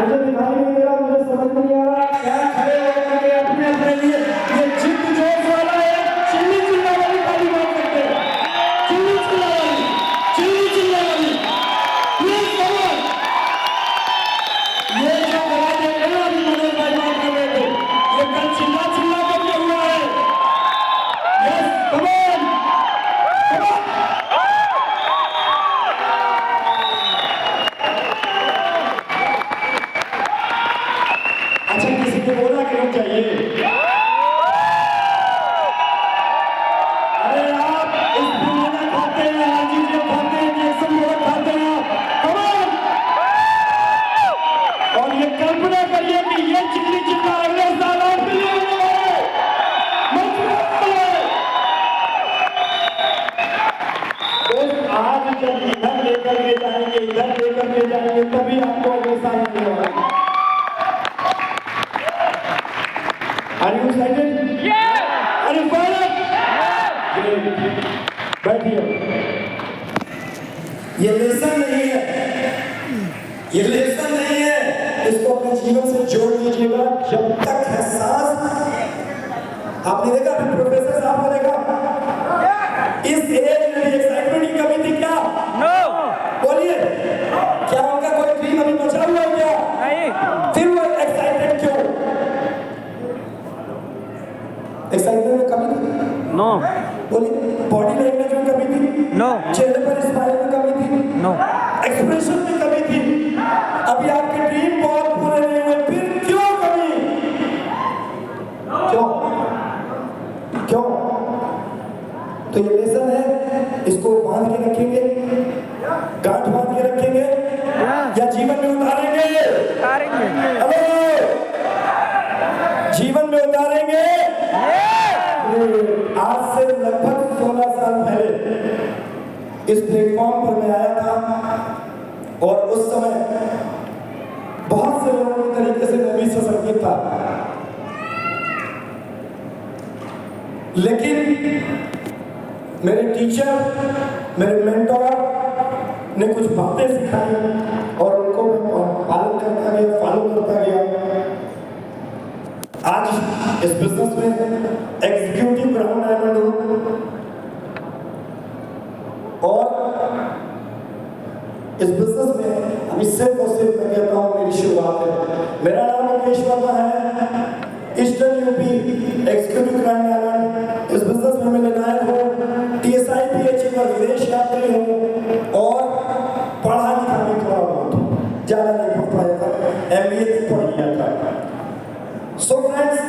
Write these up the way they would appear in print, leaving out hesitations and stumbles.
मुझे दिखाई नहीं दे रहा, मुझे समझ नहीं आ रहा क्या खड़े होकर के अपने अपने लिए ये जिद जोश वाला है। चिल्ली चिल्ला वाली ताली मार सकते हैं, चिल्ली चिल्ला वाली, चिल्ली चिल्ला वाली, प्लीज कम ऑन। ये जो गला देख रहे हो अभी मनोज भाई बात कर रहे थे, ये कल चिल्ला चिल्ला करके हुआ है। Yes come on, come on. अच्छा किसी को बोला कि रुक जाइए। अरे आप इस बिना खाते हैं, आजीजिया खाते हैं, इंजेक्शन बहुत खाते हैं आप। Come on! और ये कल्पना करिए कि ये चिल्ली चिल्ला अगले साल और भी होने वाले हैं। तो आज जब इधर लेकर के जाएंगे, इधर लेकर के जाएंगे, तभी आपको अगले साल मिलेगा। Are you excited? Yeah! Are you fired up? Great. बैठिए। ये लेसन नहीं है, ये लेसन नहीं है, इसको अपने जीवन से जोड़ लीजिएगा। जब तक है सांस, आपने देखा अभी प्रोफेसर साहब ने देखा, इस एज में एक्साइटमेंट की कमी थी क्या? नो। बोलिए, क्या उनका कोई ड्रीम अभी बचा हुआ है क्या? नहीं। फिर वो एक्साइटेड क्यों? एक्साइटमेंट में कमी थी? नो। बोलिए, बॉडी लैंग्वेज में कमी थी? नो। चेहरे पर स्माइल में कमी थी? नो। एक्सप्रेशन में कमी थी? अभी आपके ड्रीम बहुत पूरे नहीं हुए, फिर क्यों कमी? क्यों? क्यों? तो ये लेसन है, इसको बांध के रखेंगे, गांठ बांध के रखेंगे या जीवन में उतारेंगे? हेलो, जीवन में उतारेंगे। आज से लगभग 16 साल पहले इस प्लेटफॉर्म पर मैं आया था और उस समय बहुत से लोगों के तरीके से मैं भी सशंकित था, लेकिन मेरे टीचर, मेरे मेंटोर ने कुछ बातें सिखाई और उनको मैं पालन करता गया, फॉलो करता गया। आज इस बिजनेस में एग्जीक्यूटिव ब्राउन डायमंड हूं और इस बिजनेस में अभी सिर्फ और सिर्फ मैं कहता हूं मेरी शुरुआत है। मेरा नाम मुकेश वर्मा है, eastern UP executive brown diamond. इस बिजनेस में मैं निर्णायक हूँ, TSI PhD पर विदेश यात्री हूँ और पढ़ा लिखा भी थोड़ा बहुत, ज़्यादा नहीं पढ़ पाया था, MBA तक पढ़ लिया था। सो फ्रेंड्स,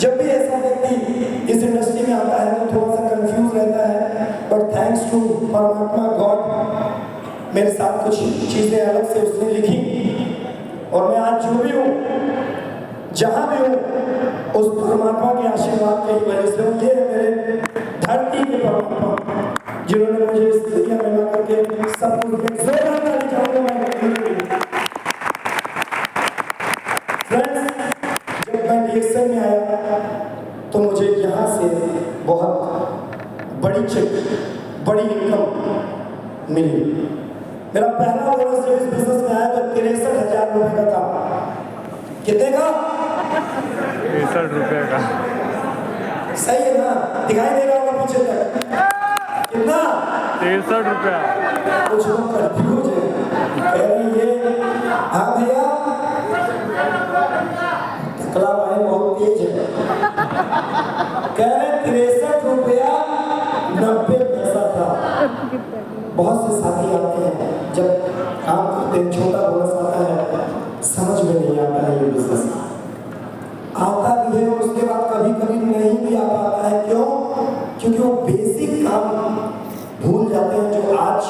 जब भी ऐसा व्यक्ति इस इंडस्ट्री में आता है तो थोड़ा सा कंफ्यूज रहता है, बट थैंक्स टू परमात्मा गॉड मेरे साथ कुछ चीज़ें अलग से उसने लिखी और मैं आज जो भी हूँ, जहाँ भी हूँ, उस परमात्मा के आशीर्वाद की वजह से हूँ। ये है मेरे धरती के परमात्मा जिन्होंने मुझे इस दुनिया में ला करके सब कुछ जोरदार ताली चाहूँगा मैं। रिएक्शन में आया तो मुझे यहाँ से बहुत बड़ी चेक, बड़ी इनकम मिली। मेरा पहला बोनस जब इस बिजनेस में आया तो 63,000 रुपए का था। कितने का? 63 रुपए का। सही है ना? दिखाई दे रहा होगा पीछे तक। कितना? 63 रुपया। कुछ लोग कंफ्यूज है, ये हाँ भैया कला भाई बहुत तेज है, कह रहे 63 रुपया 90 पैसा था। बहुत से साथी आते हैं, जब काम करते हैं छोटा बोनस आता है, समझ में नहीं आता है ये बिजनेस, आता भी है उसके बाद कभी कभी नहीं भी आ पाता है। क्यों? क्योंकि वो बेसिक काम भूल जाते हैं जो आज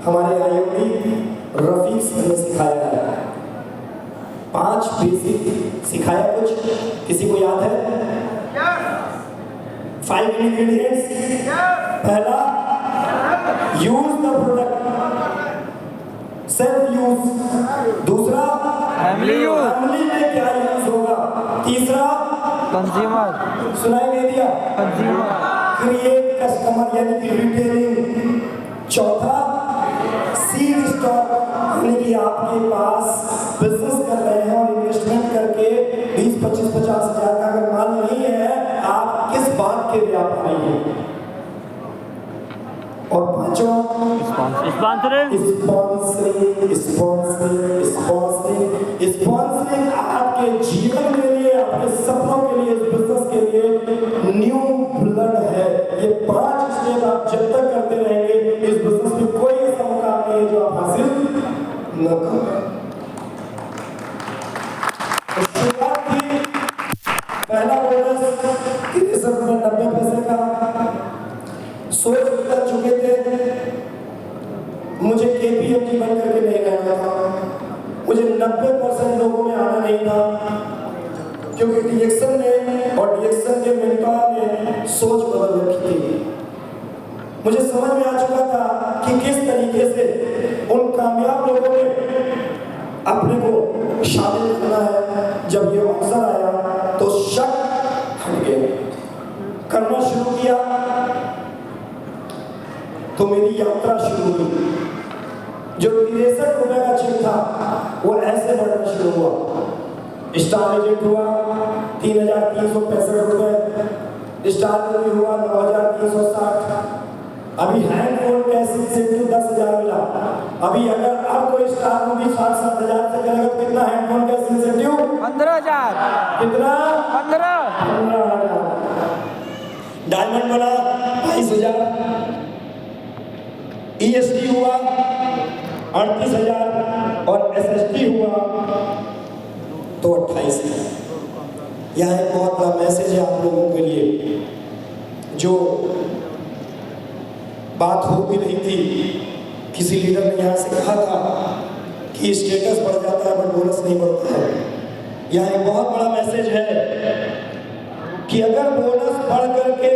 हमारे IMD रफीक सर ने सिखाया है। 5 बेसिक सिखाया, कुछ किसी को याद है? 5 इंग्रेडिएंट्स। पहला, use the product, self use. दूसरा, फैमिली यूज, फैमिली में क्या यूज होगा। तीसरा, कंज्यूमर, सुनाई नहीं दिया, कंज्यूमर, क्रिएट कस्टमर यानी कि रिटेलिंग। चौथा, सीड स्टॉक, यानी कि आपके पास बिजनेस कर रहे हैं और इन्वेस्टमेंट करके 20, 25, 50 हजार का अगर माल नहीं है, आप किस बात के व्यापारी हैं? और पांचवा स्पॉन्सरिंग आपके जीवन के लिए, आपके सपनों के लिए, इस बिजनेस के लिए न्यू ब्लड है। ये 5 स्टेप आप जब तक करते रहेंगे, इस बिजनेस में कोई ऐसा मुकाम नहीं है जो आप हासिल न करें। शुरुआत थी, पहला बोनस 30 रुपये 90 पैसे का, सोच कर चुके थे मुझे KPMG बन करके नहीं रहना था, मुझे 90% लोगों में आना नहीं था, क्योंकि DXN ने और DXN के मेंटोर ने सोच बदल रखी थी। मुझे समझ में आ चुका था कि किस तरीके से उन कामयाब लोगों ने अपने को शामिल करना है। जब ये अवसर आया तो शक हट गया, करना शुरू किया तो मेरी यात्रा शुरू हुई। जो 63 रुपए का चेक था वो ऐसे बढ़ना शुरू हुआ। स्टार एजेंट हुआ 3,365 रुपए, स्टार में हुआ 9,360। अभी हैंड फोन कैश इंसेंटिव 10,000 मिला। अभी अगर अब कोई स्टार मूवी 7-7 हजार से करेगा तो कितना हैंड फोन कैश इंसेंटिव? 15,000। कितना? 15,000। डायमंड बना 22,000, ESD हुआ 38,000 और SSD हुआ तो 28,000। यह एक बहुत बड़ा मैसेज है आप लोगों के लिए। जो बात हो भी रही थी, किसी लीडर ने यहाँ से कहा था कि स्टेटस बढ़ जाता है बट बोनस नहीं बढ़ता है। यह एक बहुत बड़ा मैसेज है कि अगर बोनस बढ़ करके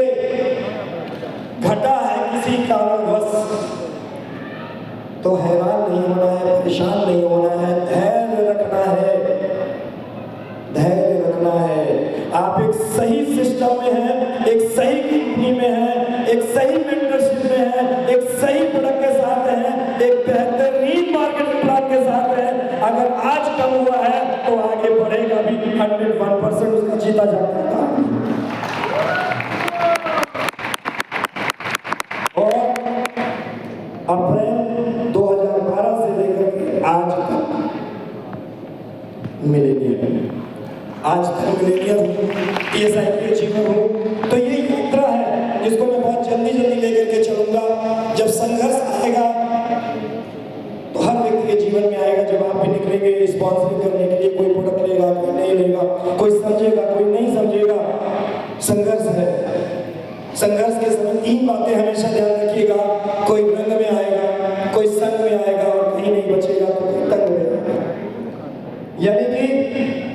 घटा है किसी कारणवश तो हैरान नहीं होना है, परेशान नहीं होना है, धैर्य रखना है, धैर्य रखना है। आप एक सही सिस्टम में हैं, एक सही कंपनी में हैं, एक सही मेंटरशिप में हैं, एक सही प्रोडक्ट के साथ हैं, एक बेहतरीन मार्केटिंग प्लान के साथ हैं। अगर आज कम हुआ है तो आगे बढ़ेगा भी 101% उसका जीता जाता है। और अप्रैल 2012 से लेकर के आज तक मिलेनियर, आज तक मिलेनियर TSIP अचीवर हूँ। तो ये यात्रा है जिसको मैं बहुत जल्दी लेकर के चलूंगा। जब संघर्ष आएगा तो हर व्यक्ति के जीवन में आएगा। जब आप भी निकलेंगे स्पॉन्सरिंग करने के लिए, कोई प्रोडक्ट लेगा, कोई नहीं लेगा, कोई समझेगा, कोई नहीं समझेगा। संघर्ष है। संघर्ष के समय 3 बातें हमेशा ध्यान रखिएगा। कोई रंग में आएगा, कोई संग में आएगा और कहीं नहीं बचेगा तो कोई तंग में आएगा। यानी कि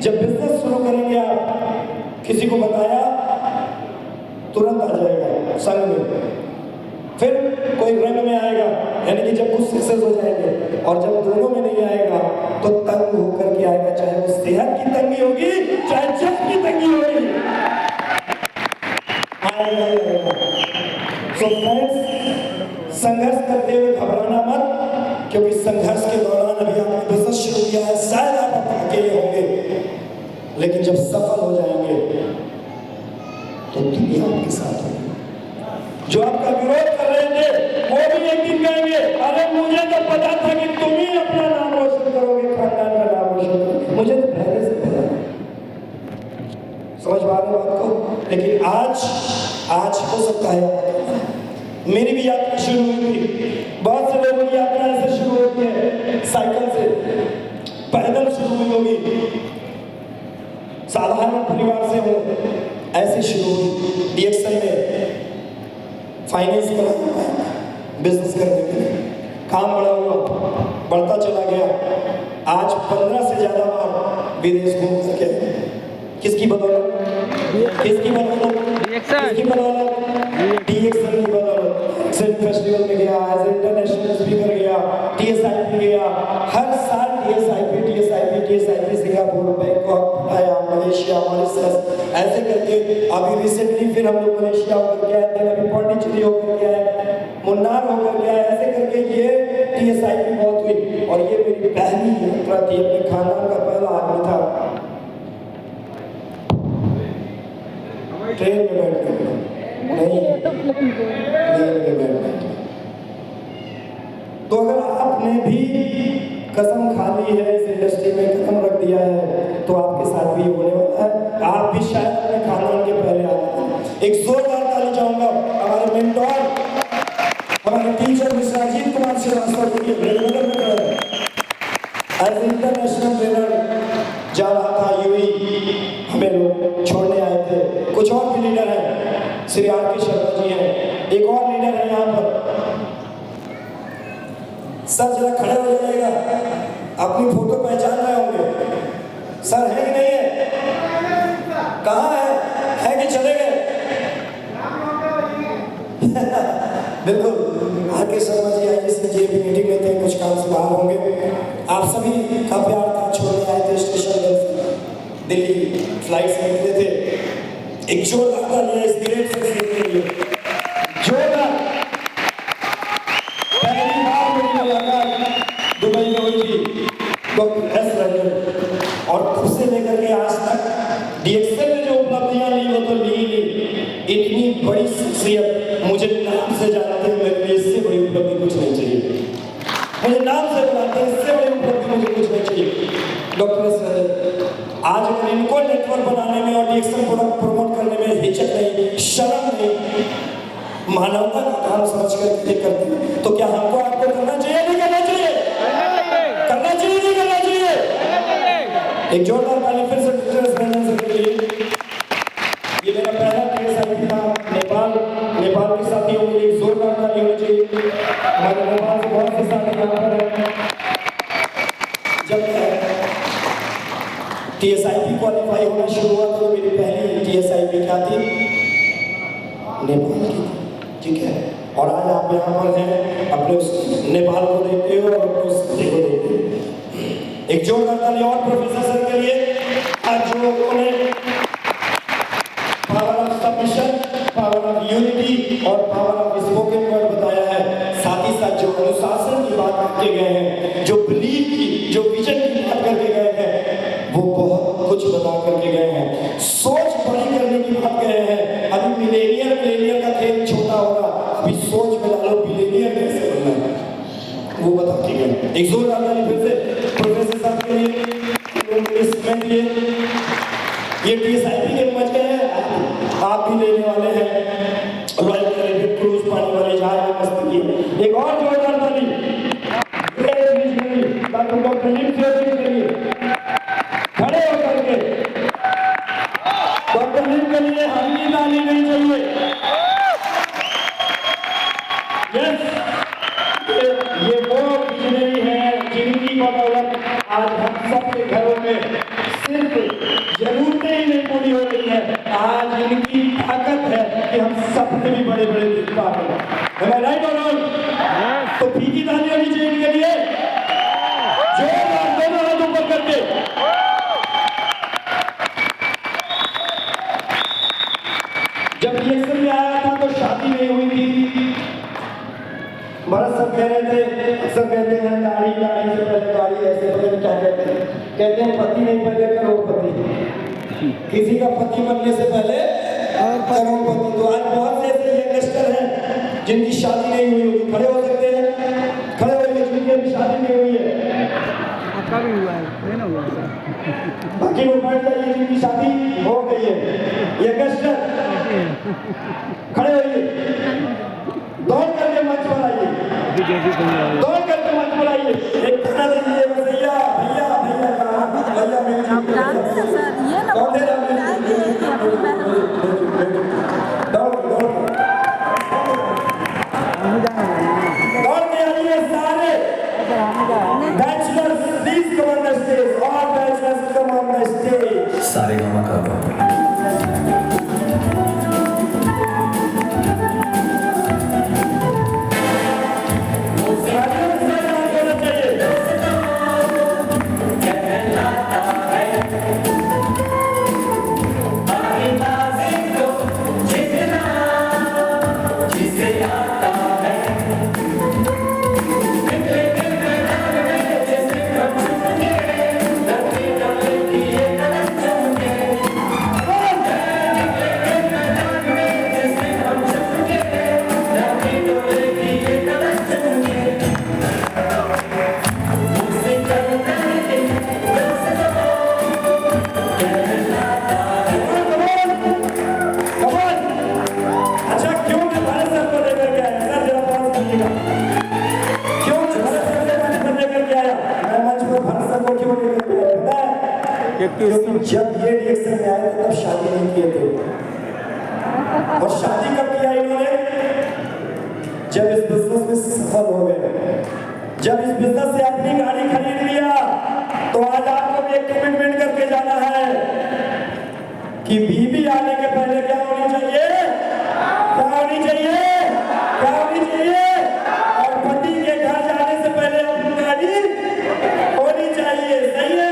जब बिजनेस शुरू करेंगे, आप किसी को बताया तुरंत आ जाएगा संग में, फिर कोई रंग में आएगा, यानी कि जब कुछ सक्सेस हो जाएंगे, और जब दोनों में नहीं आएगा तो तंग होकर के आएगा। चाहे वो सेहत की तंगी होगी, चाहे जब की तंगी होगी, सो फ्रेंड्स, संघर्ष करते हुए घबराना मत, क्योंकि संघर्ष के दौरान अभी आपने बिजनेस शुरू किया है, शायद आप अकेले होंगे, लेकिन जब सफल हो जाएंगे तो दुनिया आपके साथ होगी। जो आपका विरोध कर रहे थे वो भी एक दिन कहेंगे, अरे मुझे तो पता था कि तुम ही अपना नाम रोशन करोगे, खानदान का नाम रोशन करोगे, मुझे तो पहले से पता है। समझ पा रहे बात को? लेकिन आज हो सकता है मेरी भी यात्रा शुरू हुई थी। बहुत से लोगों की यात्रा ऐसे शुरू होती है, साइकिल से, पैदल शुरू हुई होगी, साधारण परिवार से हो, ऐसे शुरू हुई। DXN में फाइनेंस करा, बिजनेस करने के लिए काम बड़ा हुआ, बढ़ता चला गया। आज 15 से ज्यादा बार विदेश घूम सके। किसकी बदौलत? किसकी बदौलत? किसकी बदौलत? DXN की बदौलत। फेस्टिवल में गया, एज इंटरनेशनल स्पीकर गया, TSIP गया, हर साल TSIP सिंगापुर, बैंकॉक, पटाया, मलेशिया, मॉरिशस, ऐसे करके अभी रिसेंटली फिर हम लोग मलेशिया होकर के आए थे, अभी पौंडीचेरी होकर के आए। मुन्नार होकर गया, ऐसे करके ये TSI की मौत हुई। और ये मेरी पहली यात्रा थी, अपने खानदान का पहला आदमी था ट्रेन में बैठ के, नहीं प्लेन में बैठ के। तो अगर आपने भी कसम खा ली है, इस इंडस्ट्री में कदम रख दिया है, तो आपके साथ भी ये होने वाला है। आप भी शायद अपने खानदान के पहले आदमी। एक जोरदार ताली चाहूंगा हमारे मेंटोर, हमारे टीचर मिस्टर अजीत कुमार श्रीवास्तव जी के ब्रेकबदल में खड़े हैं। एज इंटरनेशनल ट्रेनर जा रहा था यूएई, हमें लोग छोड़ने आए थे। कुछ और भी लीडर हैं, श्री RK शर्मा जी हैं, एक और लीडर है यहाँ पर। सर जरा खड़े हो जाइएगा, अपनी फोटो पहचान रहे होंगे। सर है कि नहीं है? कहाँ है कि चले गए? बिल्कुल, RK शर्मा जी IAS जी मीटिंग में थे, कुछ काम से बाहर होंगे। आप सभी का प्यार था, छोड़ने आए थे स्टेशन में, दिल्ली फ्लाइट से निकले थे। एक जोरदार ताली इस ग्रेट सक्सेस के लिए, जोरदार। पहली बार मेरी मुलाकात दुबई में हुई थी डॉक्टर S रंजन, और तब से लेकर के आज तक DXL में जो उपलब्धियां ली वो तो ली। इतनी बड़ी शख्सियत मुझे नाम से जानते हैं, मेरे लिए इससे बड़ी उपलब्धि कुछ नहीं चाहिए। मुझे नाम से बुलाते हैं, इससे बड़ी उपलब्धि मुझे कुछ नहीं चाहिए। डॉक्टर S रंजन आज अगर इनको नेटवर्क बनाने में और DXL प्रोडक्ट प्रमोट करने में हिचक नहीं, शर्म नहीं, मानवता का काम समझ कर ये करते हैं, तो क्या हमको आपको करना चाहिए नहीं करना चाहिए? करना चाहिए नहीं करना चाहिए? एक जोरदार ताली फिर से डॉक्टर S रंजन सर के लिए। ये मेरा पहला TSI था नेपाल के साथियों के लिए जोरदार ताली होनी चाहिए। हमारे नेपाल से बहुत से साथी यहाँ पर हैं। जब TSIP क्वालिफाई होना शुरू हुआ तो मेरी पहली TSIP क्या थी? नेपाल की, ठीक है। और आज आप यहाँ पर हैं, अपने उस नेपाल को देखते हो और अपने उस को देखते हो। एक जोरदार ताली और प्रोफेसर सर के लिए, आज जो उन्होंने power of submission, power of unity और पावर ऑफ स्पोकन वर्ड बताया है। साथ ही साथ जो अनुशासन की बात करके गए हैं, जो बिलीव की, जो विजन की बात करके गए हैं, वो बहुत कुछ बता करके गए हैं। सोच बड़ी करने की बात कहे हैं। अभी मिलेनियर का खेल छोटा होगा, अभी सोच में डालो बिलियनियर कैसे बनना है, वो बता के गए। एक जोरदार ताली फिर से प्रोफेसर साहब के लिए, ये TSIP के मच गए हैं, आप भी लेने वाले हैं रॉयल कैरिबियन क्रूज पानी वाले जहाज में मस्ती की। एक और जोरदार ताली डॉक्टर नीम से के लिए, खड़े होकर के डॉक्टर नीम के लिए हल्की ताली नहीं चाहिए। यस, ये वो विजनरी है जिनकी बदौलत आज हम सबके घरों में सिर्फ जरूरतें ही नहीं पूरी हो रही है, आज इनकी ताकत है कि हम सपने भी बड़े बड़े देख पाते हैं। राइट और रॉन्ग? तो फीकी ताली होनी चाहिए इनके लिए, जोरदार दोनों हाथ ऊपर करके। जब DXL में आया था तो शादी नहीं हुई थी। भरत सब कह रहे थे, अक्सर कहते हैं दाढ़ी से पहले गाड़ी, ऐसे पहले क्या कहते हैं पति नहीं पहले करोड़पति। किसी का पति बनने से पहले करोड़पति। तो आज बहुत से ऐसे यंगस्टर हैं जिनकी शादी नहीं हुई होगी, खड़े हो सकते हैं, खड़े होइए जिनकी अभी शादी नहीं हुई है। आपका भी हुआ है, नहीं हुआ है। बाकी लोग बैठ जाइए जिनकी शादी हो गई है। यंगस्टर खड़े होइए, दौड़ करके मंच पर आइए, दौड़ करके मंच पर आइए। एक खाना दीजिए भैया भैया भैया कहाँ भैया मेरी आप जानते हैं सर, ये ना कौन दे रहा है? दौड़ के आइए सारे bachelors, please come on the stage, all bachelors come on the stage. सारे गामा का क्योंकि जब ये रिएक्शन में आए थे तब शादी नहीं किए थे। और शादी कब किया इन्होंने? जब इस बिजनेस में सफल हो गए, जब इस बिजनेस से अपनी गाड़ी खरीद लिया, तो आज आपको भी एक कमिटमेंट करके जाना है कि बीवी आने के पहले क्या होनी चाहिए, क्या होनी चाहिए, क्या होनी चाहिए, और पति के घर जाने से पहले अपनी गाड़ी होनी चाहिए। सही है,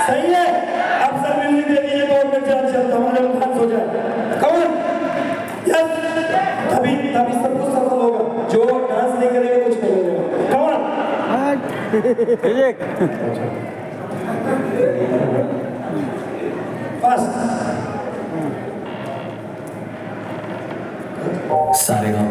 सही है। अब सर म्यूजिक दे दीजिए तो हमारे खास हो जाए। कौन? यस, तभी सब कुछ सफल होगा। जो डांस नहीं करेगा कुछ नहीं होगा। कौन? सारे गाँव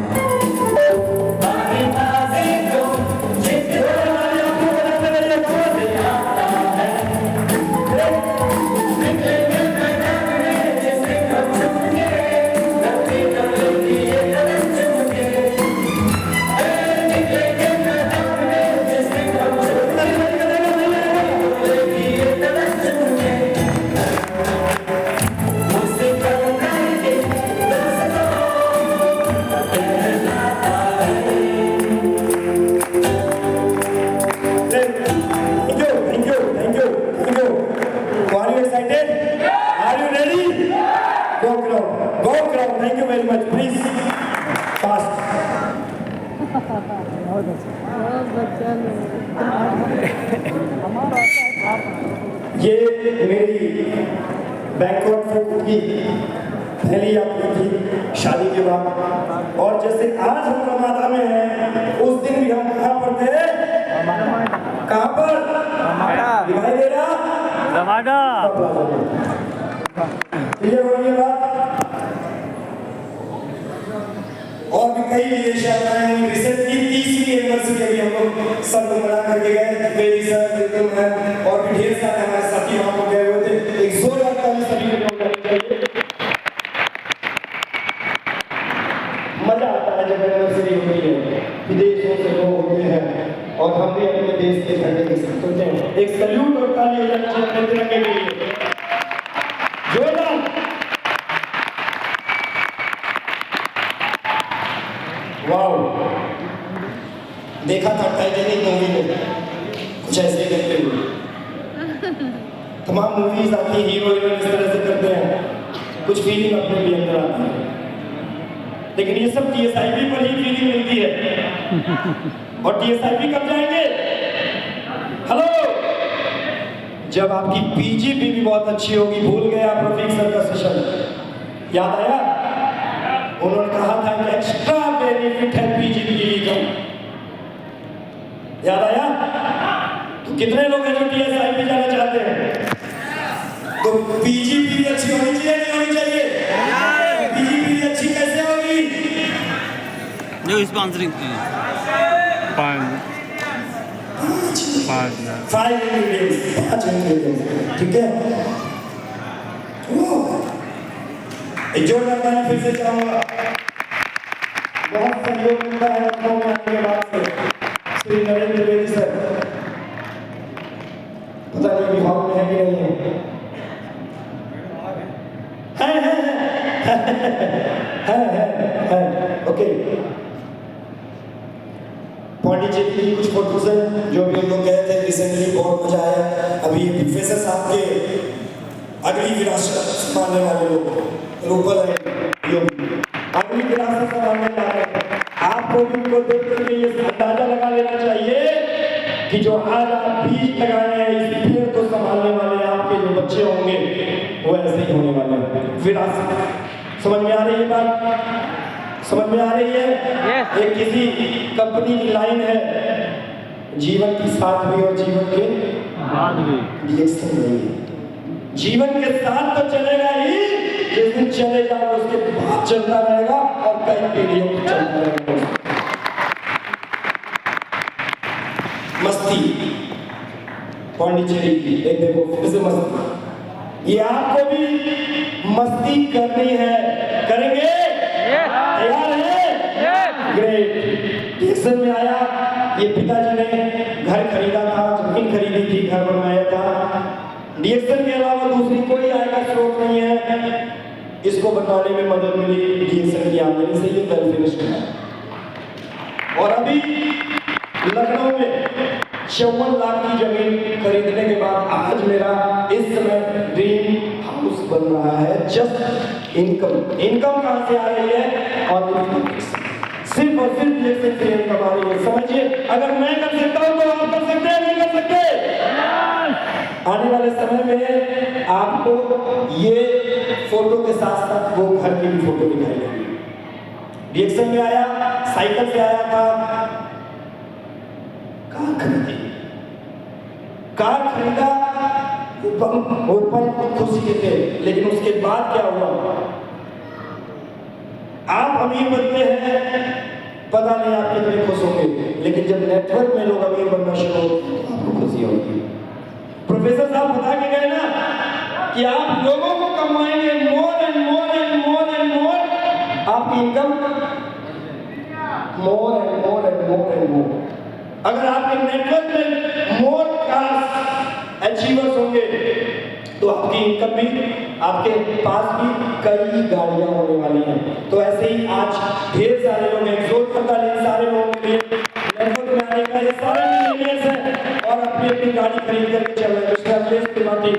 Thank you very much. Please, fast. बहुत अच्छा ये मेरी बैंकॉक ट्रिप की पहली यात्रा थी शादी के बाद। और जैसे आज हम रमादा में हैं, उस दिन भी हम कहाँ पर थे? कहाँ पर? दिखाई दे रहा? रमादा। क्लियर हो गई बात? और भी कई विदेश यात्राएं हुई। रिसेंटली 30वीं एनिवर्सरी अभी हम लोग सब लोग मना करके गए। मेरी सर बिल्कुल है और भी ढेर सारे हमारे साथी वहाँ पर गए हुए थे। एक जोरदार ताली सभी को बजानी चाहिए। मजा आता है जब एनिवर्सरी होती है, विदेशों से लोग होते हैं और हम भी अपने देश के झंडे के साथ होते हैं। एक सैल्यूट और ताली हो जानी चाहिए अपने तिरंगे के लिए। जोरदार। वाओ, देखा था टाइटैनिक मूवी में कुछ ऐसे करते हुए। तमाम मूवीज आती हीरो हीरोइन इस तरह से करते हैं, कुछ फीलिंग अपने भी अंदर आती है। लेकिन ये सब टीएसआईबी पर ही फीलिंग मिलती है। और टीएसआईबी कब जाएंगे? हेलो, जब आपकी पीजीपी भी बहुत अच्छी होगी। भूल गए आप रफीक सर का सेशन? याद आया? उन्होंने कहा था कि एक्स्ट्रा बेनिफिट है पीजीपी के लिए। याद आया? तो कितने लोग हैं जो टीएसआईबी जाना चाहते हैं? तो पीजीपी भी अच्छी होनी चाहिए, नहीं होनी चाहिए? पीजीपी भी अच्छी कैसे होगी? जो स्पॉन्सरिंग 5 इंग्रेडिएंट्स, ठीक है? एक जोरदार ताली फिर से चाहूंगा। बहुत सहयोग मिलता है लखनऊ में आने के बाद से श्री नरेंद्र द्विवेदी सर। पता नहीं अभी हॉल में है कि नहीं है। ओके, पौंडीचेरी की कुछ फोटोज हैं जो भी हम लोग गए थे रिसेंटली, बहुत मजा आया। अभी प्रोफेसर साहब के अगली विरासत संभालने वाले लोग लोकल है, अगली विरासत संभालने वाले आपको भी उनको देख करके ये अंदाजा लगा लेना चाहिए कि जो आज आप बीज लगाए हैं इस पेड़ को संभालने वाले आपके जो बच्चे होंगे वो ऐसे ही होने वाले हैं। विरासत समझ में आ रही है बात? समझ में आ रही है? एक किसी कंपनी की लाइन है, जीवन के साथ भी और जीवन के बाद भी रिएक्शन नहीं है। जीवन के साथ तो चलेगा ही, जिस दिन चलेगा उसके बाद चलता रहेगा और कई पीढ़ियों तक चलता रहेगा। मस्ती पौंडीचेरी की एक देखो फिर से मस्ती। ये आपको भी मस्ती करनी है, करेंगे? तैयार है? ग्रेट। टेक्सन में आया, ये पिताजी ने घर खरीदा था, जमीन खरीदी थी, घर बनवाया था। डीएक्सएल के अलावा दूसरी कोई आय का स्रोत नहीं है। इसको बताने में मदद मिली डीएक्सएल की आमदनी से, ये वेल फिनिश्ड है। और अभी लखनऊ में 54 लाख की जमीन खरीदने के बाद आज मेरा इस समय ड्रीम हाउस बन रहा है। जस्ट इनकम कहां से आ रही है? और सिर्फ और सिर्फ डीएक्सएल से इनकम आ रही है। समझिए, अगर मैं कर सकता हूं तो आप कर सकते हैं, नहीं कर सकते? आने वाले समय में आपको ये फोटो के साथ साथ वो घर की भी फोटो दिखाई देगी। डीएक्सएल में आया, साइकिल से आया था, कार खरीदी, कार खरीदा, वो पल खुशी के थे। लेकिन उसके बाद क्या हुआ? आप अमीर बनते हैं, पता नहीं आप कितने खुश होंगे, लेकिन जब नेटवर्क में लोग अमीर बनना शुरू होते हैं तो आपको खुशी होगी। प्रोफेसर साहब बता के गए ना कि आप लोगों को कमाएंगे more and more and more and more, आपकी income more and more and more and more. अगर आपके नेटवर्क में मोर कार्स अचीवर्स होंगे तो आपकी इनकम भी, आपके पास भी कई गाड़ियां होने वाली हैं। तो ऐसे ही आज ढेर सारे लोग हैं, जोर करता है सारे लोगों के लिए नेटवर्क में आने का, ये सारे मिलियनियर्स हैं और अपनी अपनी गाड़ी खरीद करके चल रहे हैं। मिस्टर अखिलेश त्रिपाठी,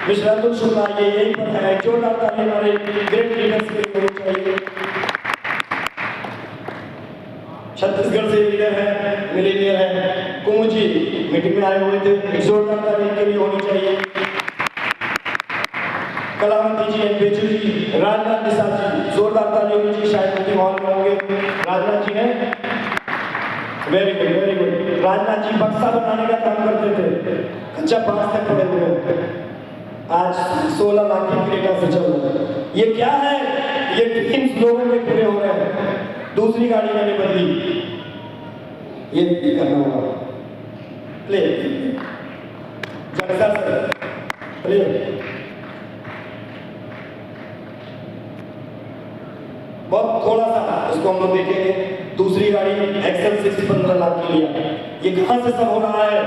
मिस्टर अतुल शुक्ला, ये यही पर है। जोरदार ताली हमारे ग्रेट लीडर्स के लिए होनी चाहिए। छत्तीसगढ़ से लीडर है, मिलियनियर है, कुमू जी मीटिंग में आए हुए थे, जोरदार ताली के लिए होनी चाहिए। कलावती जी, बेचू जी, राजनाथ निषाद जी, जोरदार ताली होनी चाहिए। शायद उनके माहौल में होंगे। राजनाथ जी हैं, very good very good. Rajnath ji बक्सा बनाने का काम करते थे, कच्चा बांस तक पड़े हुए, आज 16 लाख की क्रेटा से चल रहा है। ये क्या है? ये ड्रीम्स लोगों के पूरे हो रहे हैं। दूसरी गाड़ी मैंने बदली, ये करना होगा। Play jigsaw sir, play. बहुत थोड़ा सा इसको हम लोग देखेंगे। दूसरी गाड़ी एक्सेल 6 15 लाख की लिया। ये कहां से सब हो रहा है?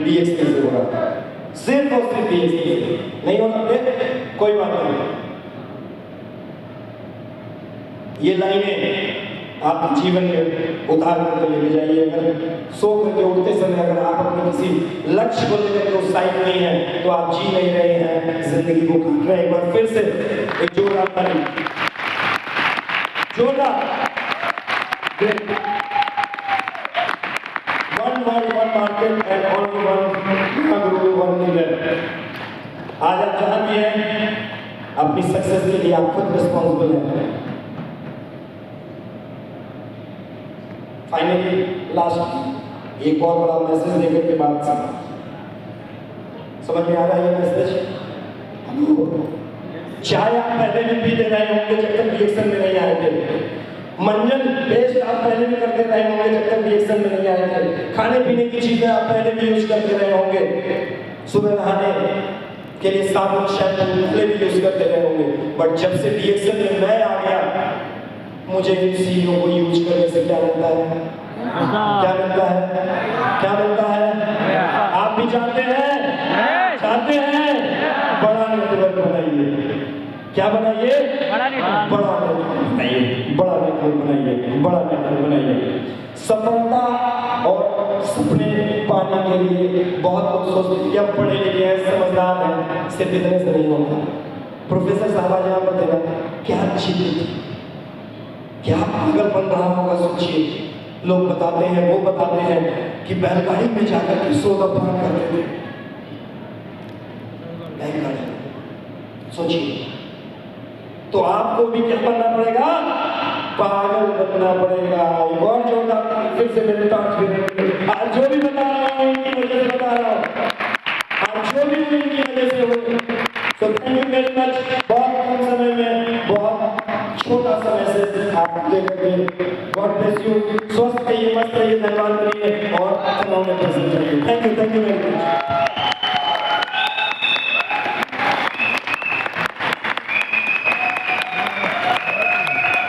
डीएक्सएल से हो रहा है, सिर्फ और सिर्फ डीएक्सएल से। नहीं हो सकते, कोई बात नहीं। ये लाइनें आपके जीवन में उतार करके लेके जाइए। अगर सो करके उठते समय अगर आप अपने किसी लक्ष्य को लेकर उत्साहित नहीं है तो आप जी नहीं रहे हैं, जिंदगी को काट रहे हैं। एक बार फिर से एक जोरदार ताली, जोरदार। One world, one market and only one guru, one leader। आज आप जहां भी हैं, अपनी सक्सेस के लिए आप खुद रिस्पॉन्सिबल हैं। फाइनली लास्ट एक बहुत बड़ा मैसेज देकर के बाद समझ में आ रहा है ये मैसेज? चाय आप पहले भी पीते रहे होंगे जब तक डीएक्सएल में नहीं आए थे। मंजन पेस्ट आप पहले भी करते रहे होंगे जब तक डीएक्सएल में नहीं आए थे। खाने पीने की चीजें आप पहले भी यूज करते रहे होंगे। सुबह नहाने के लिए साबुन शैम्पू पहले भी यूज करते रहे होंगे। बट जब से डीएक्सएल में मैं आ गया, मुझे इन चीजों को यूज करने से क्या मिलता है? क्या मिलता है? क्या मिलता है? आप भी जानते हैं, जानते हैं। बड़ा नेटवर्क बनाइए। क्या बनाइए? बड़ा नेटवर्क बनाइए, बड़ा नेटवर्क बनाइए, बड़ा नेटवर्क बनाइए। सफलता और सपने पाने के लिए बहुत लोग सोचते हैं कि हम पढ़े लिखे हैं, समझदार हैं, सिर्फ इतने से नहीं होता। प्रोफेसर साहब आज यहाँ पर देना क्या अच्छी थी, क्या पागलपन रहा होगा सोचिए। लोग बताते हैं, वो बताते हैं कि बैलगाड़ी में जाकर के सौदा पान करते थे। बैलगाड़ी, सोचिए। तो आपको भी क्या बनना पड़ेगा? पागल बनना पड़ेगा। एक और जोरदार फिर से मेरे पास आज जो भी बता रहा हूँ इनकी वजह से बता रहा हूँ, आज जो भी इनकी वजह से हो। तो थैंक यू वेरी मच। बहुत कम समय में बहुत छोटा सा मैसेज आप लेकर के, गॉड ब्लेस यू। स्वस्थ रहिए, मस्त रहिए, धन्यवाद करिए और थैंक यू वेरी मच।